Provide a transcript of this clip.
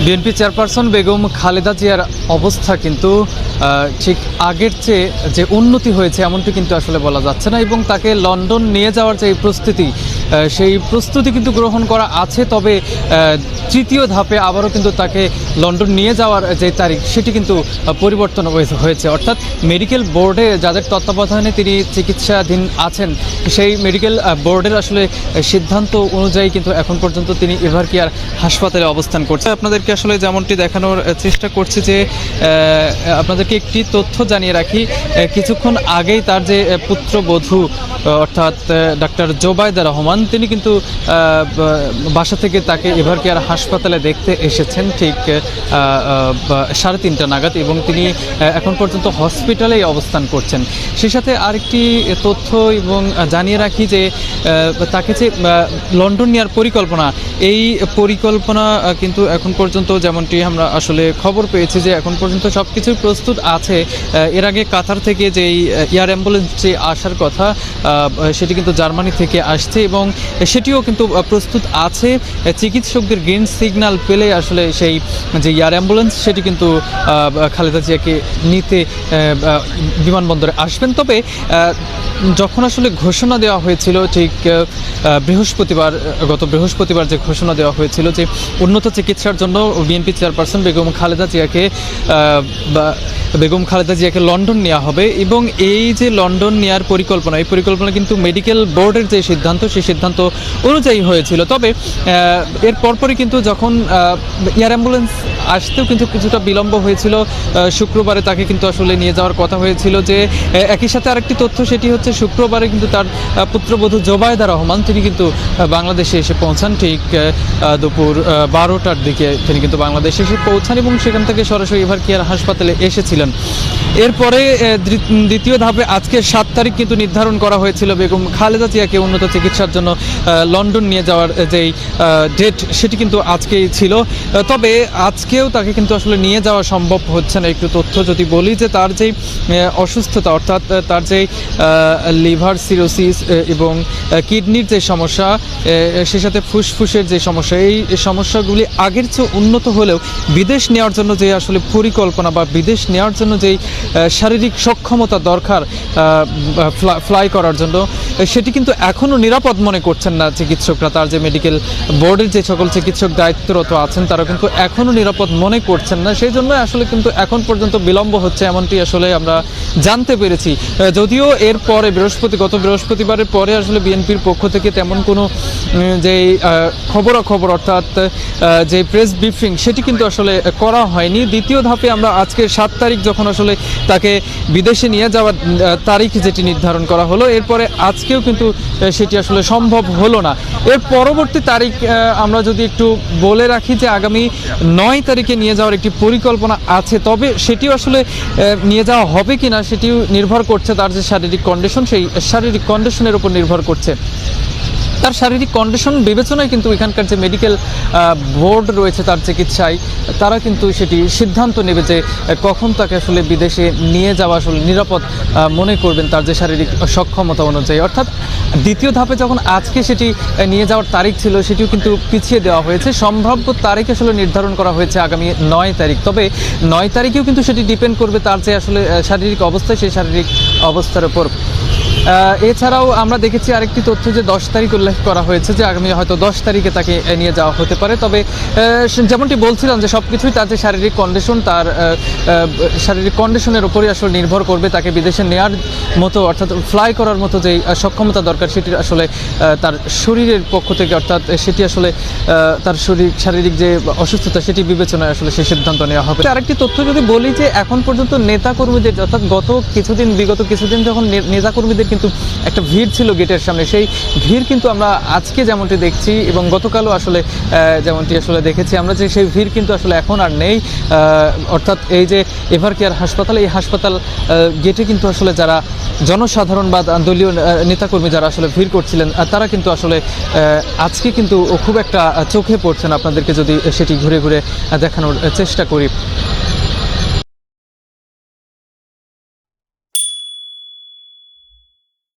BNP chairperson Begum Khaleda জিয়ার অবস্থা কিন্তু ঠিক আগের চেয়ে যে উন্নতি হয়েছে এমনটি কিন্তু আসলে বলা যাচ্ছে না, এবং তাকে লন্ডন নিয়ে যাওয়ার যে প্রস্তুতি সেই প্রস্তুতি কিন্তু গ্রহণ করা আছে। তবে তৃতীয় ধাপে আবারও কিন্তু তাকে লন্ডন নিয়ে যাওয়ার যে তারিখ সেটি কিন্তু পরিবর্তন হয়েছে, অর্থাৎ মেডিকেল বোর্ডে যাদের তত্ত্বাবধানে তিনি চিকিৎসাধীন আছেন সেই মেডিকেল বোর্ডের আসলে সিদ্ধান্ত অনুযায়ী কিন্তু এখন পর্যন্ত তিনি এভারকেয়ার হাসপাতালে অবস্থান করছে। আপনাদেরকে আসলে যেমনটি দেখানোর চেষ্টা করছি যে আপনাদেরকে একটি তথ্য জানিয়ে রাখি, কিছুক্ষণ আগেই তার যে পুত্রবধূ অর্থাৎ ডাক্তার জোবায়দা রহমান তিনি কিন্তু বাসা থেকে তাকে এভারকেয়ার হাসপাতালে দেখতে এসেছেন ঠিক 3:30 নাগাদ, এবং তিনি এখন পর্যন্ত হসপিটালেই অবস্থান করছেন। সেই সাথে আরেকটি তথ্য এবং জানিয়ে রাখি যে তাকে যে লন্ডন নেওয়ার পরিকল্পনা, এই পরিকল্পনা কিন্তু এখন পর্যন্ত যেমনটি আমরা আসলে খবর পেয়েছি যে এখন পর্যন্ত সব কিছুই প্রস্তুত আছে। এর আগে কাতার থেকে যেই এয়ার অ্যাম্বুলেন্স যে আসার কথা সেটি কিন্তু জার্মানি থেকে আসছে এবং সেটিও কিন্তু প্রস্তুত আছে। চিকিৎসকদের গ্রিন সিগন্যাল পেলে আসলে সেই যে এয়ার অ্যাম্বুলেন্স সেটি কিন্তু খালেদা জিয়াকে নিতে বিমানবন্দরে আসবেন। তবে যখন আসলে ঘোষণা দেওয়া হয়েছিল ঠিক গত বৃহস্পতিবার যে ঘোষণা দেওয়া হয়েছিল যে উন্নত চিকিৎসার জন্য বিএনপি চেয়ারপারসন বেগম খালেদা জিয়াকে লন্ডন নেওয়া হবে, এবং এই যে লন্ডন নেওয়ার পরিকল্পনা, এই পরিকল্পনা কিন্তু মেডিকেল বোর্ডের যে সিদ্ধান্ত সেই সিদ্ধান্ত অনুযায়ী হয়েছিল। তবে এর পরপরই কিন্তু যখন এয়ার অ্যাম্বুলেন্স আসতেও কিন্তু কিছুটা বিলম্ব হয়েছিল, শুক্রবারে তাকে কিন্তু আসলে নিয়ে যাওয়ার কথা হয়েছিল। যে একই সাথে আরেকটি তথ্য সেটি হচ্ছে শুক্রবারে কিন্তু তার পুত্রবধূ জোবায়দা রহমান তিনি কিন্তু বাংলাদেশে এসে পৌঁছান ঠিক দুপুর 12টার দিকে তিনি কিন্তু বাংলাদেশে এসে পৌঁছান এবং সেখান থেকে সরাসরি এভারকেয়ার হাসপাতালে এসেছিলেন। এরপরে দ্বিতীয় ধাপে আজকে 7 তারিখ কিন্তু নির্ধারণ করা হয়েছিল বেগম খালেদা জিয়াকে উন্নত চিকিৎসার জন্য লন্ডন নিয়ে যাওয়ার যেই ডেট সেটি কিন্তু আজকেই ছিল। তবে আজকেও তাকে কিন্তু আসলে নিয়ে যাওয়া সম্ভব হচ্ছে না। একটু তথ্য যদি বলি যে তার যেই অসুস্থতা অর্থাৎ তার যেই লিভার সিরোসিস এবং কিডনির যে সমস্যা, সে সাথে ফুসফুসের যে সমস্যা, এই সমস্যাগুলি আগের চেয়ে উন্নত হলেও বিদেশ নেওয়ার জন্য যে আসলে পরিকল্পনা বা বিদেশ নেওয়ার জন্য যেই শারীরিক সক্ষমতা দরকার ফ্লাই করার জন্য, সেটি কিন্তু এখনও নিরাপদ মনে করছেন না চিকিৎসকরা। তার যে মেডিকেল বোর্ডের যে সকল চিকিৎসক দায়িত্বরত আছেন তারা কিন্তু এখনও নিরাপদ মনে করছেন না, সেই জন্য আসলে কিন্তু এখন পর্যন্ত বিলম্ব হচ্ছে এমনটি আসলে আমরা জানতে পেরেছি। যদিও এর পরে গত বৃহস্পতিবারের পরে আসলে বিএনপির পক্ষ থেকে তেমন কোনো যেই খবরাখবর অর্থাৎ যে প্রেস ব্রিফিং সেটি কিন্তু আসলে করা হয়নি। দ্বিতীয় ধাপে আমরা আজকে 7 তারিখ যখন আসলে তাকে বিদেশে নিয়ে যাওয়ার তারিখ যেটি নির্ধারণ করা হলো, এরপরে আজকেও কিন্তু সেটি আসলে সম্ভব হলো না। এর পরবর্তী তারিখ আমরা যদি একটু বলে রাখি যে আগামী 9 তারিখে নিয়ে যাওয়ার একটি পরিকল্পনা আছে। তবে সেটিও আসলে নিয়ে যাওয়া হবে কিনা সেটিও নির্ভর করছে তার যে শারীরিক কন্ডিশন, সেই শারীরিক কন্ডিশনের উপর নির্ভর করছে। তার শারীরিক কন্ডিশন বিবেচনায় কিন্তু এখানকার যে মেডিকেল বোর্ড রয়েছে তার চিকিৎসায় তারা কিন্তু সেটি সিদ্ধান্ত নেবে যে কখন তাকে আসলে বিদেশে নিয়ে যাওয়া আসলে নিরাপদ মনে করবেন তার যে শারীরিক সক্ষমতা অনুযায়ী। অর্থাৎ দ্বিতীয় ধাপে যখন আজকে সেটি নিয়ে যাওয়ার তারিখ ছিল সেটিও কিন্তু পিছিয়ে দেওয়া হয়েছে। সম্ভাব্য তারিখ আসলে নির্ধারণ করা হয়েছে আগামী 9 তারিখ। তবে 9 তারিখেও কিন্তু সেটি ডিপেন্ড করবে তার যে আসলে শারীরিক অবস্থা, সেই শারীরিক অবস্থার উপর। এছাড়াও আমরা দেখেছি আরেকটি তথ্য যে 10 তারিখ উল্লেখ করা হয়েছে যে আগামী হয়তো 10 তারিখে তাকে নিয়ে যাওয়া হতে পারে। তবে যেমনটি বলছিলাম যে সব কিছুই তার যে শারীরিক কন্ডিশন, তার শারীরিক কন্ডিশনের উপরই আসলে নির্ভর করবে। তাকে বিদেশে নেওয়ার মতো অর্থাৎ ফ্লাই করার মতো যে সক্ষমতা দরকার সেটির আসলে তার শরীরের পক্ষ থেকে অর্থাৎ সেটি আসলে তার শারীরিক যে অসুস্থতা সেটি বিবেচনায় আসলে সেই সিদ্ধান্ত নেওয়া হবে। আরেকটি তথ্য যদি বলি যে এখন পর্যন্ত নেতাকর্মীদের অর্থাৎ বিগত কিছুদিন যখন নেতাকর্মীদের কিন্তু একটা ভিড় ছিল গেটের সামনে, সেই ভিড় কিন্তু আমরা আজকে যেমনটি দেখছি এবং গতকালও আসলে যেমনটি আসলে দেখেছি আমরা যে সেই ভিড় কিন্তু আসলে এখন আর নেই। অর্থাৎ এই যে এভারকেয়ার হাসপাতাল, এই হাসপাতাল গেটে কিন্তু আসলে যারা জনসাধারণ বা দলীয় নেতাকর্মী যারা আসলে ভিড় করছিলেন তারা কিন্তু আসলে আজকে কিন্তু খুব একটা চোখে পড়ছেন। আপনাদেরকে যদি সেটি ঘুরে ঘুরে দেখানোর চেষ্টা করি,